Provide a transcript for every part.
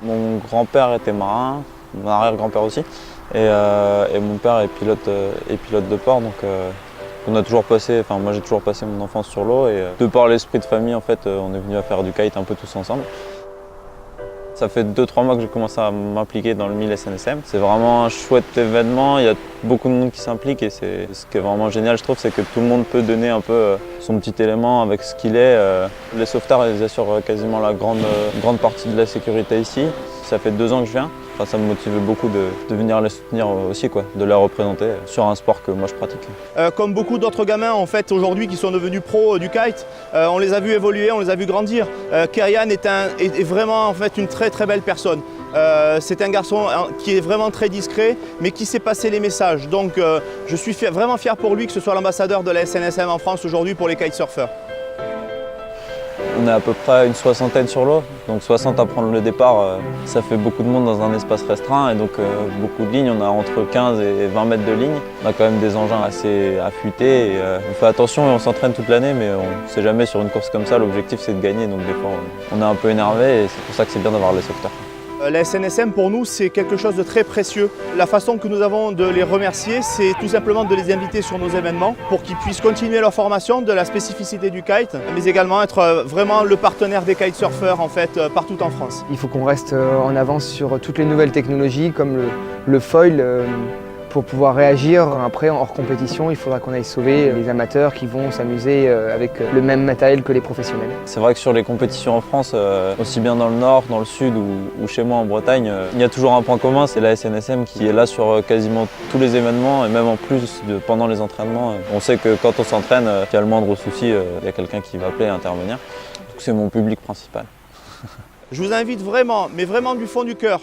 Mon grand-père était marin, mon arrière-grand-père aussi, et mon père est pilote de port, donc on a toujours passé, enfin moi j'ai toujours passé mon enfance sur l'eau, et de par l'esprit de famille en fait, on est venu à faire du kite un peu tous ensemble. Ça fait 2-3 mois que j'ai commencé à m'impliquer dans le 1000 SNSM. C'est vraiment un chouette événement, il y a beaucoup de monde qui s'implique et ce qui est vraiment génial je trouve, c'est que tout le monde peut donner un peu son petit élément avec ce qu'il est. Les sauveteurs ils assurent quasiment la grande partie de la sécurité ici. Ça fait 2 ans que je viens. Enfin, ça me motive beaucoup de venir les soutenir aussi, de les représenter sur un sport que moi je pratique. Comme beaucoup d'autres gamins en fait aujourd'hui qui sont devenus pros du kite, on les a vus évoluer, on les a vus grandir. Kerrian est vraiment en fait une très belle personne. C'est un garçon qui est vraiment très discret mais qui sait passer les messages. Donc je suis vraiment fier pour lui que ce soit l'ambassadeur de la SNSM en France aujourd'hui pour les kitesurfers. On est à peu près une 60aine sur l'eau, donc 60 à prendre le départ, ça fait beaucoup de monde dans un espace restreint et donc beaucoup de lignes. On a entre 15 et 20 mètres de ligne. On a quand même des engins assez affûtés. Et, on fait attention et on s'entraîne toute l'année, mais on ne sait jamais sur une course comme ça, l'objectif c'est de gagner, donc des fois on est un peu énervé et c'est pour ça que c'est bien d'avoir les sauveteurs. La SNSM pour nous c'est quelque chose de très précieux. La façon que nous avons de les remercier c'est tout simplement de les inviter sur nos événements pour qu'ils puissent continuer leur formation de la spécificité du kite mais également être vraiment le partenaire des kitesurfers en fait partout en France. Il faut qu'on reste en avance sur toutes les nouvelles technologies comme le foil. Pour pouvoir réagir après hors compétition, il faudra qu'on aille sauver les amateurs qui vont s'amuser avec le même matériel que les professionnels. C'est vrai que sur les compétitions en France, aussi bien dans le nord, dans le sud ou chez moi en Bretagne, il y a toujours un point commun, c'est la SNSM qui est là sur quasiment tous les événements et même en plus pendant les entraînements. On sait que quand on s'entraîne, qu'il y a le moindre souci, il y a quelqu'un qui va appeler et intervenir. Donc c'est mon public principal. Je vous invite vraiment, mais vraiment du fond du cœur,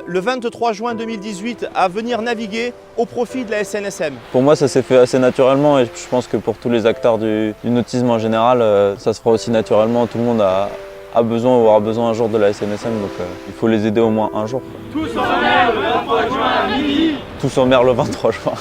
le 23 juin 2018 à venir naviguer au profit de la SNSM. Pour moi ça s'est fait assez naturellement et je pense que pour tous les acteurs du nautisme en général, ça se fera aussi naturellement. Tout le monde a besoin ou aura besoin un jour de la SNSM, donc il faut les aider au moins un jour. Tous en mer le 23 juin à midi. Tous en mer le 23 juin.